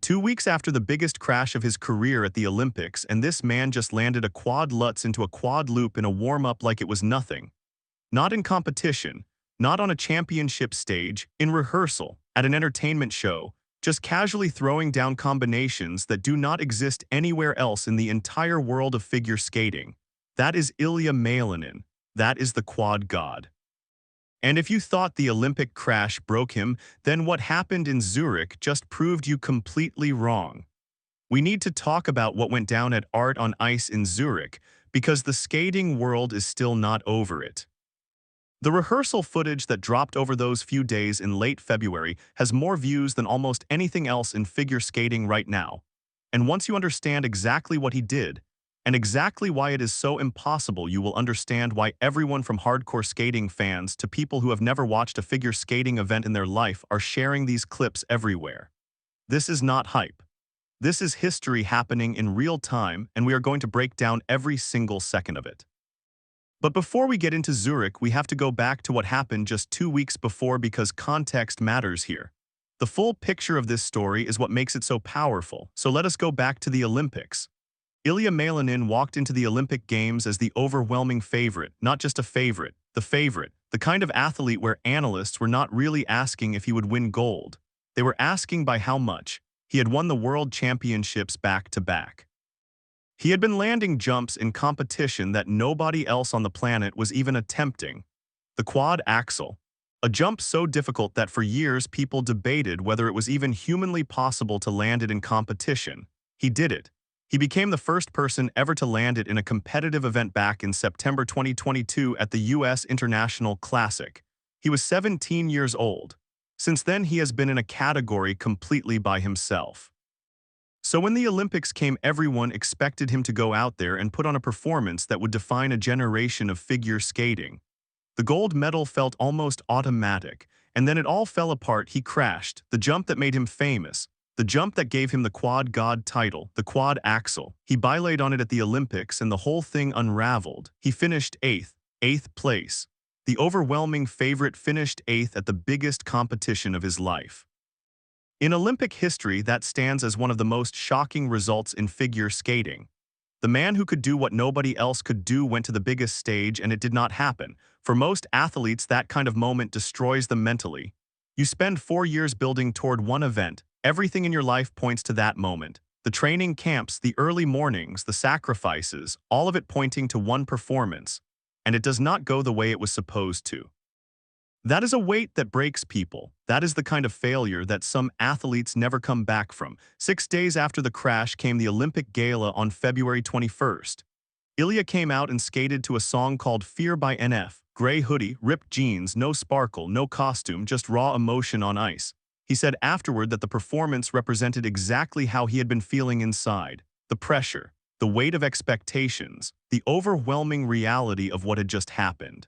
2 weeks after the biggest crash of his career at the Olympics, and this man just landed a quad lutz into a quad loop in a warm-up like it was nothing. Not in competition, not on a championship stage, in rehearsal, at an entertainment show, just casually throwing down combinations that do not exist anywhere else in the entire world of figure skating. That is Ilia Malinin. That is the quad god. And if you thought the Olympic crash broke him, then what happened in Zurich just proved you completely wrong. We need to talk about what went down at Art on Ice in Zurich, because the skating world is still not over it. The rehearsal footage that dropped over those few days in late February has more views than almost anything else in figure skating right now. And once you understand exactly what he did, and exactly why it is so impossible, you will understand why everyone from hardcore skating fans to people who have never watched a figure skating event in their life are sharing these clips everywhere. This is not hype. This is history happening in real time, and we are going to break down every single second of it. But before we get into Zurich, we have to go back to what happened just 2 weeks before, because context matters here. The full picture of this story is what makes it so powerful, so let us go back to the Olympics. Ilia Malinin walked into the Olympic Games as the overwhelming favorite, not just a favorite, the kind of athlete where analysts were not really asking if he would win gold. They were asking by how much. He had won the world championships back-to-back. He had been landing jumps in competition that nobody else on the planet was even attempting. The quad axel, a jump so difficult that for years people debated whether it was even humanly possible to land it in competition. He did it. He became the first person ever to land it in a competitive event back in September 2022 at the US International Classic. He was 17 years old. Since then, he has been in a category completely by himself. So when the Olympics came, everyone expected him to go out there and put on a performance that would define a generation of figure skating. The gold medal felt almost automatic, and then it all fell apart. He crashed, the jump that made him famous, the jump that gave him the quad god title, the quad axel. He belayed on it at the Olympics and the whole thing unraveled. He finished eighth place. The overwhelming favorite finished 8th at the biggest competition of his life. In Olympic history, that stands as one of the most shocking results in figure skating. The man who could do what nobody else could do went to the biggest stage, and it did not happen. For most athletes, that kind of moment destroys them mentally. You spend 4 years building toward one event. Everything in your life points to that moment. The training camps, the early mornings, the sacrifices, all of it pointing to one performance. And it does not go the way it was supposed to. That is a weight that breaks people. That is the kind of failure that some athletes never come back from. 6 days after the crash came the Olympic Gala on February 21st. Ilia came out and skated to a song called Fear by NF. Gray hoodie, ripped jeans, no sparkle, no costume, just raw emotion on ice. He said afterward that the performance represented exactly how he had been feeling inside. The pressure, the weight of expectations, the overwhelming reality of what had just happened.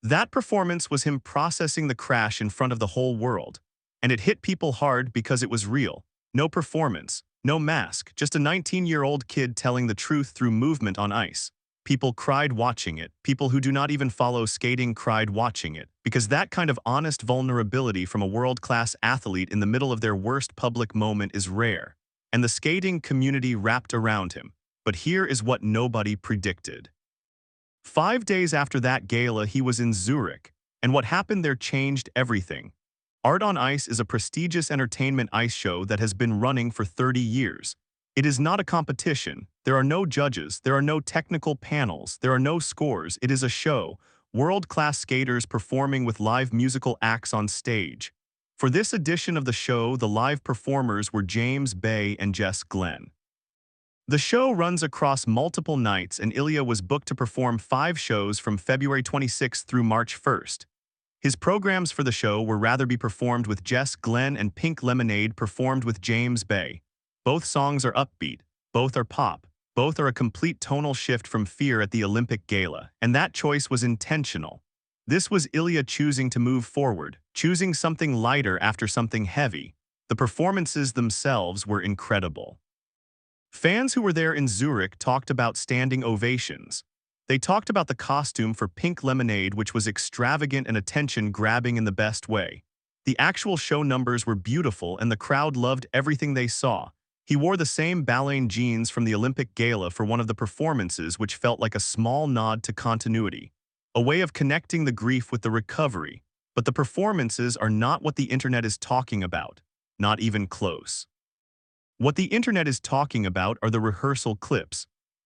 That performance was him processing the crash in front of the whole world. And it hit people hard because it was real. No performance, no mask, just a 19-year-old kid telling the truth through movement on ice. People cried watching it. People who do not even follow skating cried watching it, because that kind of honest vulnerability from a world-class athlete in the middle of their worst public moment is rare. And the skating community wrapped around him. But here is what nobody predicted. 5 days after that gala, he was in Zurich, and what happened there changed everything. Art on Ice is a prestigious entertainment ice show that has been running for 30 years. It is not a competition. There are no judges, there are no technical panels, there are no scores. It is a show, world-class skaters performing with live musical acts on stage. For this edition of the show, the live performers were James Bay and Jess Glenn. The show runs across multiple nights, and Ilia was booked to perform 5 shows from February 26th through March 1st. His programs for the show were Rather Be performed with Jess Glenn and Pink Lemonade performed with James Bay. Both songs are upbeat, both are pop, both are a complete tonal shift from Fear at the Olympic Gala, and that choice was intentional. This was Ilia choosing to move forward, choosing something lighter after something heavy. The performances themselves were incredible. Fans who were there in Zurich talked about standing ovations. They talked about the costume for Pink Lemonade, which was extravagant and attention-grabbing in the best way. The actual show numbers were beautiful and the crowd loved everything they saw. He wore the same baleine jeans from the Olympic Gala for one of the performances, which felt like a small nod to continuity, a way of connecting the grief with the recovery. But the performances are not what the internet is talking about, not even close. What the internet is talking about are the rehearsal clips.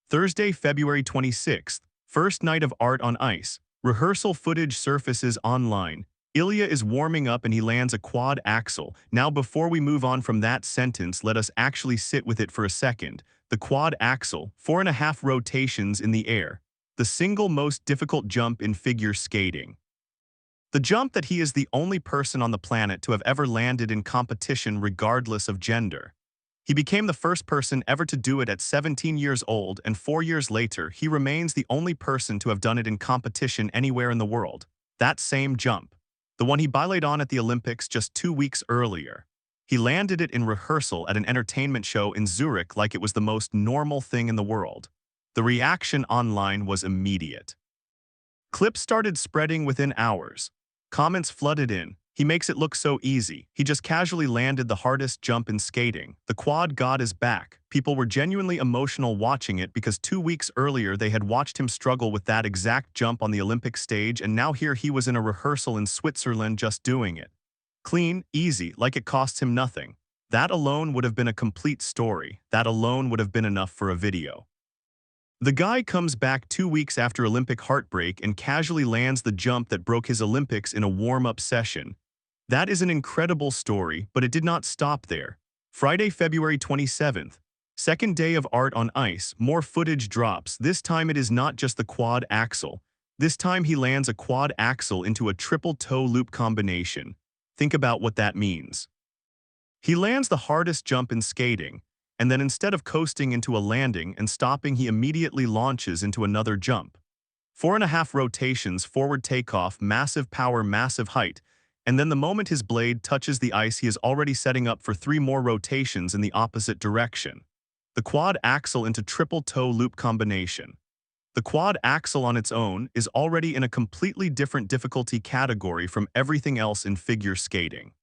Thursday, February 26th, first night of Art on Ice. Rehearsal footage surfaces online. Ilia is warming up and he lands a quad axel. Now before we move on from that sentence, let us actually sit with it for a second. The quad axel, 4.5 rotations in the air. The single most difficult jump in figure skating. The jump that he is the only person on the planet to have ever landed in competition regardless of gender. He became the first person ever to do it at 17 years old, and 4 years later, he remains the only person to have done it in competition anywhere in the world. That same jump. The one he belayed on at the Olympics just 2 weeks earlier. He landed it in rehearsal at an entertainment show in Zurich like it was the most normal thing in the world. The reaction online was immediate. Clips started spreading within hours. Comments flooded in. He makes it look so easy. He just casually landed the hardest jump in skating. The quad god is back. People were genuinely emotional watching it because 2 weeks earlier they had watched him struggle with that exact jump on the Olympic stage, and now here he was in a rehearsal in Switzerland just doing it. Clean, easy, like it costs him nothing. That alone would have been a complete story. That alone would have been enough for a video. The guy comes back 2 weeks after Olympic heartbreak and casually lands the jump that broke his Olympics in a warm-up session. That is an incredible story, but it did not stop there. Friday, February 27th. Second day of Art on Ice, more footage drops. This time it is not just the quad axel. This time he lands a quad axel into a triple toe loop combination. Think about what that means. He lands the hardest jump in skating, and then instead of coasting into a landing and stopping, he immediately launches into another jump. 4.5 rotations, forward takeoff, massive power, massive height. And then the moment his blade touches the ice, he is already setting up for 3 more rotations in the opposite direction. The quad axel into triple toe loop combination. The quad axel on its own is already in a completely different difficulty category from everything else in figure skating.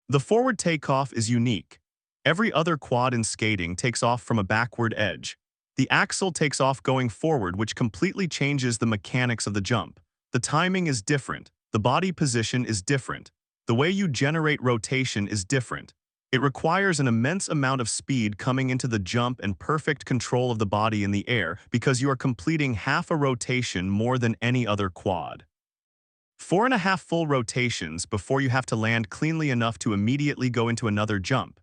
The forward takeoff is unique. Every other quad in skating takes off from a backward edge. The axel takes off going forward, which completely changes the mechanics of the jump. The timing is different. The body position is different. The way you generate rotation is different. It requires an immense amount of speed coming into the jump and perfect control of the body in the air because you are completing half a rotation more than any other quad. 4.5 full rotations before you have to land cleanly enough to immediately go into another jump.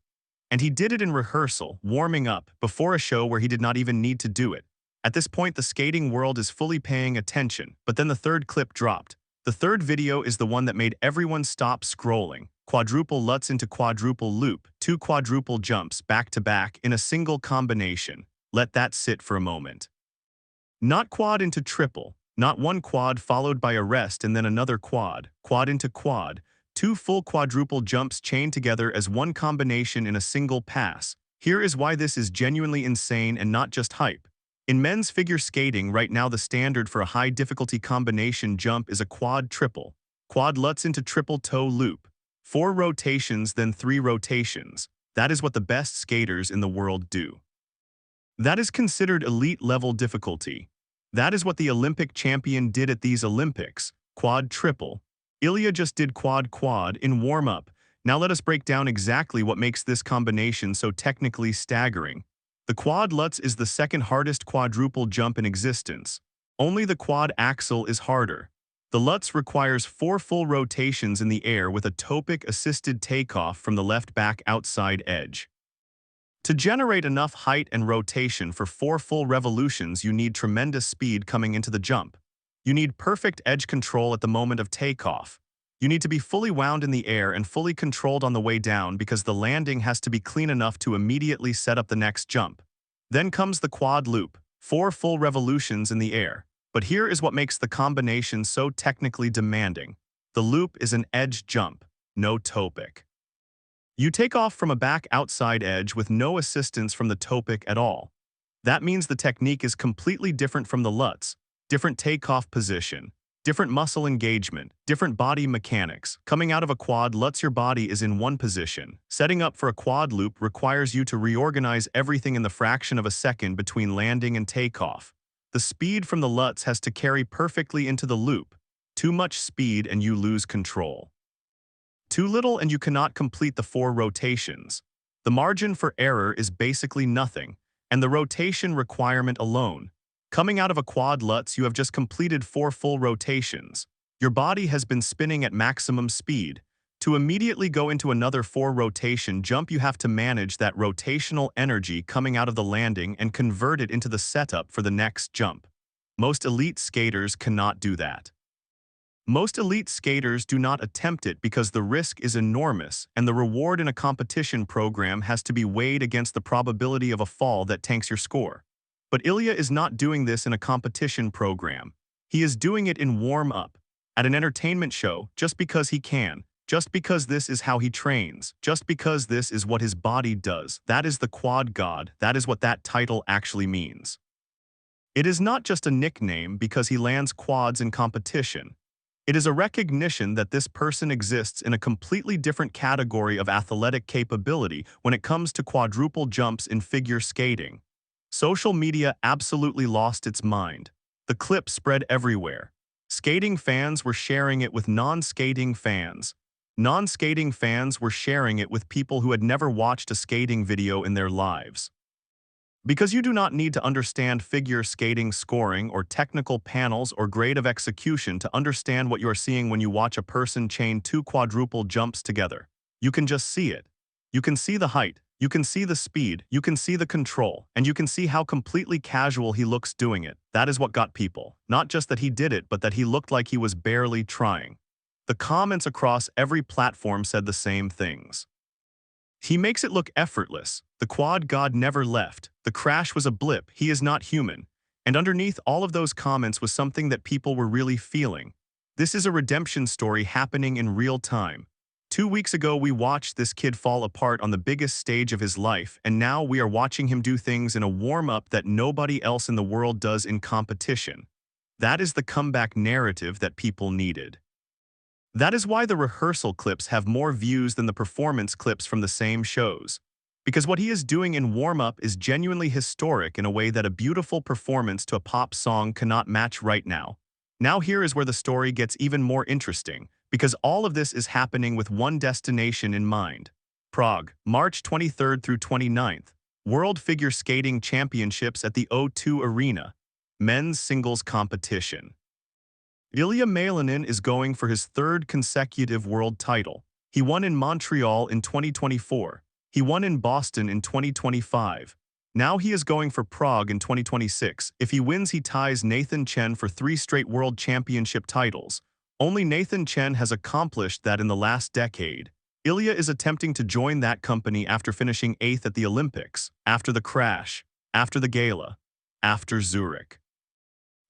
And he did it in rehearsal, warming up, before a show where he did not even need to do it. At this point, the skating world is fully paying attention, but then the third clip dropped. The third video is the one that made everyone stop scrolling. Quadruple lutz into quadruple loop, 2 quadruple jumps back to back in a single combination. Let that sit for a moment. Not quad into triple, not one quad followed by a rest and then another quad, quad into quad, 2 full quadruple jumps chained together as one combination in a single pass. Here is why this is genuinely insane and not just hype. In men's figure skating right now, the standard for a high difficulty combination jump is a quad triple. Quad lutz into triple toe loop. 4 rotations, then 3 rotations. That is what the best skaters in the world do. That is considered elite level difficulty. That is what the Olympic champion did at these Olympics. Quad triple. Ilia just did quad quad in warm-up. Now let us break down exactly what makes this combination so technically staggering. The quad lutz is the second hardest quadruple jump in existence. Only the quad axel is harder. The lutz requires 4 full rotations in the air with a topic-assisted takeoff from the left back outside edge. To generate enough height and rotation for 4 full revolutions, you need tremendous speed coming into the jump. You need perfect edge control at the moment of takeoff. You need to be fully wound in the air and fully controlled on the way down because the landing has to be clean enough to immediately set up the next jump. Then comes the quad loop, 4 full revolutions in the air. But here is what makes the combination so technically demanding. The loop is an edge jump, no topic. You take off from a back outside edge with no assistance from the topic at all. That means the technique is completely different from the lutz, different takeoff position, Different muscle engagement, different body mechanics. Coming out of a quad lutz, your body is in one position. Setting up for a quad loop requires you to reorganize everything in the fraction of a second between landing and takeoff. The speed from the lutz has to carry perfectly into the loop. Too much speed and you lose control. Too little and you cannot complete the 4 rotations. The margin for error is basically nothing, and the rotation requirement alone. Coming out of a quad lutz, you have just completed 4 full rotations. Your body has been spinning at maximum speed. To immediately go into another 4 rotation jump, you have to manage that rotational energy coming out of the landing and convert it into the setup for the next jump. Most elite skaters cannot do that. Most elite skaters do not attempt it because the risk is enormous and the reward in a competition program has to be weighed against the probability of a fall that tanks your score. But Ilia is not doing this in a competition program. He is doing it in warm-up, at an entertainment show, just because he can, just because this is how he trains, just because this is what his body does. That is the quad god. That is what that title actually means. It is not just a nickname because he lands quads in competition. It is a recognition that this person exists in a completely different category of athletic capability when it comes to quadruple jumps in figure skating. Social media absolutely lost its mind. The clip spread everywhere. Skating fans were sharing it with non-skating fans. Non-skating fans were sharing it with people who had never watched a skating video in their lives. Because you do not need to understand figure skating scoring or technical panels or grade of execution to understand what you are seeing when you watch a person chain 2 quadruple jumps together. You can just see it. You can see the height, you can see the speed, you can see the control, and you can see how completely casual he looks doing it. That is what got people. Not just that he did it, but that he looked like he was barely trying. The comments across every platform said the same things. He makes it look effortless. The quad god never left. The crash was a blip. He is not human. And underneath all of those comments was something that people were really feeling. This is a redemption story happening in real time. 2 weeks ago, we watched this kid fall apart on the biggest stage of his life, and now we are watching him do things in a warm-up that nobody else in the world does in competition. That is the comeback narrative that people needed. That is why the rehearsal clips have more views than the performance clips from the same shows. Because what he is doing in warm-up is genuinely historic in a way that a beautiful performance to a pop song cannot match right now. Now here is where the story gets even more interesting, because all of this is happening with one destination in mind. Prague, March 23rd through 29th. World Figure Skating Championships at the O2 Arena. Men's singles competition. Ilia Malinin is going for his 3rd consecutive world title. He won in Montreal in 2024. He won in Boston in 2025. Now he is going for Prague in 2026. If he wins, he ties Nathan Chen for 3 straight world championship titles. Only Nathan Chen has accomplished that in the last decade. Ilia is attempting to join that company after finishing 8th at the Olympics, after the crash, after the gala, after Zurich.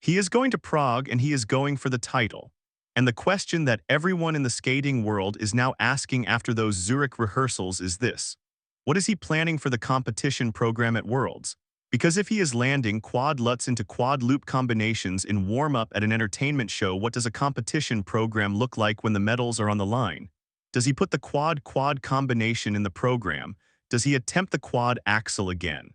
He is going to Prague and he is going for the title. And the question that everyone in the skating world is now asking after those Zurich rehearsals is this: what is he planning for the competition program at Worlds? Because if he is landing quad lutz into quad loop combinations in warm-up at an entertainment show, what does a competition program look like when the medals are on the line? Does he put the quad-quad combination in the program? Does he attempt the quad axel again?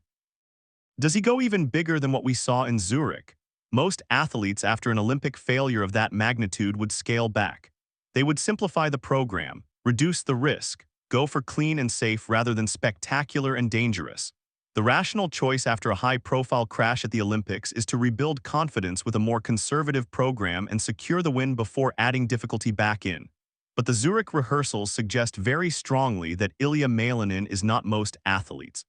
Does he go even bigger than what we saw in Zurich? Most athletes after an Olympic failure of that magnitude would scale back. They would simplify the program, reduce the risk, go for clean and safe rather than spectacular and dangerous. The rational choice after a high-profile crash at the Olympics is to rebuild confidence with a more conservative program and secure the win before adding difficulty back in. But the Zurich rehearsals suggest very strongly that Ilia Malinin is not most athletes.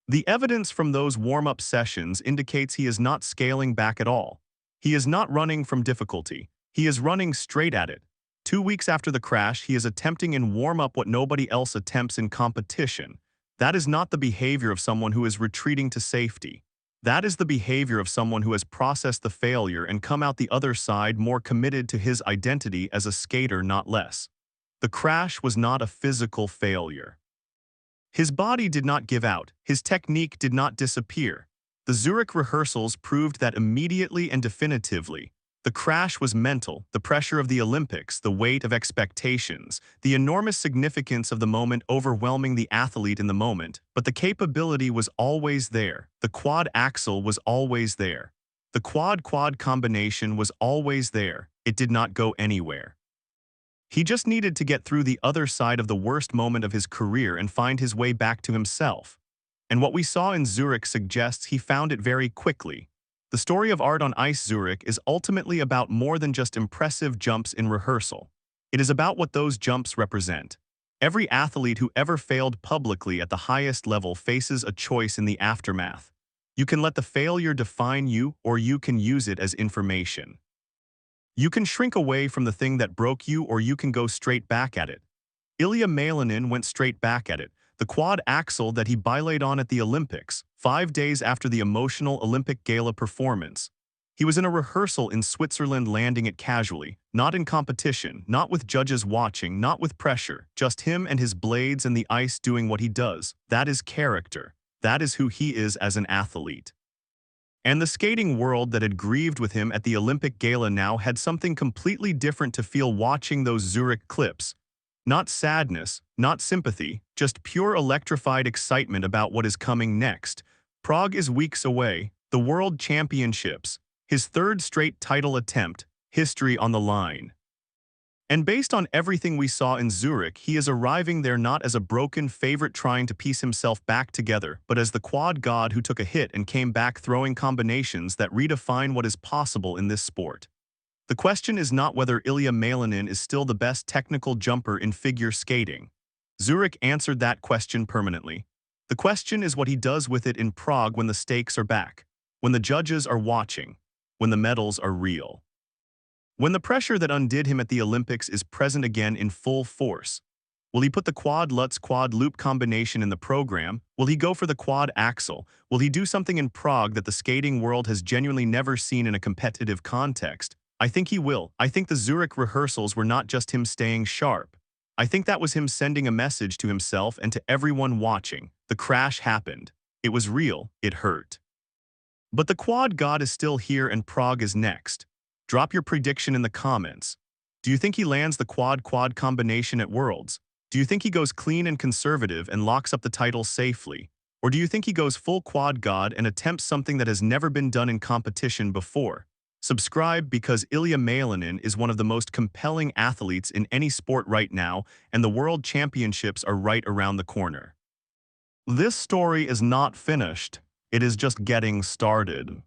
The evidence from those warm-up sessions indicates he is not scaling back at all. He is not running from difficulty. He is running straight at it. 2 weeks after the crash, he is attempting in warm-up what nobody else attempts in competition. That is not the behavior of someone who is retreating to safety. That is the behavior of someone who has processed the failure and come out the other side more committed to his identity as a skater, not less. The crash was not a physical failure. His body did not give out. His technique did not disappear. The Zurich rehearsals proved that immediately and definitively. The The crash was mental, the pressure of the Olympics, the weight of expectations, the enormous significance of the moment overwhelming the athlete in the moment, but the capability was always there. The quad axle was always there. The quad-quad combination was always there. It did not go anywhere. He just needed to get through the other side of the worst moment of his career and find his way back to himself. And what we saw in Zurich suggests he found it very quickly. The story of art on ice Zurich is ultimately about more than just impressive jumps in rehearsal. It is about what those jumps represent. Every athlete who ever failed publicly at the highest level faces a choice in the aftermath. You can let the failure define you, or you can use it as information. You can shrink away from the thing that broke you, or you can go straight back at it. Ilia Malinin went straight back at it. The quad axle that he belayed on at the Olympics, 5 days after the emotional Olympic gala performance. He was in a rehearsal in Switzerland, landing it casually, not in competition, not with judges watching, not with pressure, just him and his blades and the ice doing what he does. That is character. That is who he is as an athlete. And the skating world that had grieved with him at the Olympic gala now had something completely different to feel watching those Zurich clips. Not sadness, not sympathy, just pure electrified excitement about what is coming next. Prague is weeks away, the World Championships, his third straight title attempt, history on the line. And based on everything we saw in Zurich, he is arriving there not as a broken favorite trying to piece himself back together, but as the quad god who took a hit and came back throwing combinations that redefine what is possible in this sport. The question is not whether Ilia Malinin is still the best technical jumper in figure skating. Zurich answered that question permanently. The question is what he does with it in Prague when the stakes are back, when the judges are watching, when the medals are real. When the pressure that undid him at the Olympics is present again in full force. Will he put the quad lutz quad loop combination in the program? Will he go for the quad axle? Will he do something in Prague that the skating world has genuinely never seen in a competitive context? I think he will. I think the Zurich rehearsals were not just him staying sharp. I think that was him sending a message to himself and to everyone watching. The crash happened. It was real. It hurt. But the quad god is still here and Prague is next. Drop your prediction in the comments. Do you think he lands the quad-quad combination at Worlds? Do you think he goes clean and conservative and locks up the title safely? Or do you think he goes full quad god and attempts something that has never been done in competition before? Subscribe, because Ilia Malinin is one of the most compelling athletes in any sport right now, and the World Championships are right around the corner. This story is not finished. It is just getting started.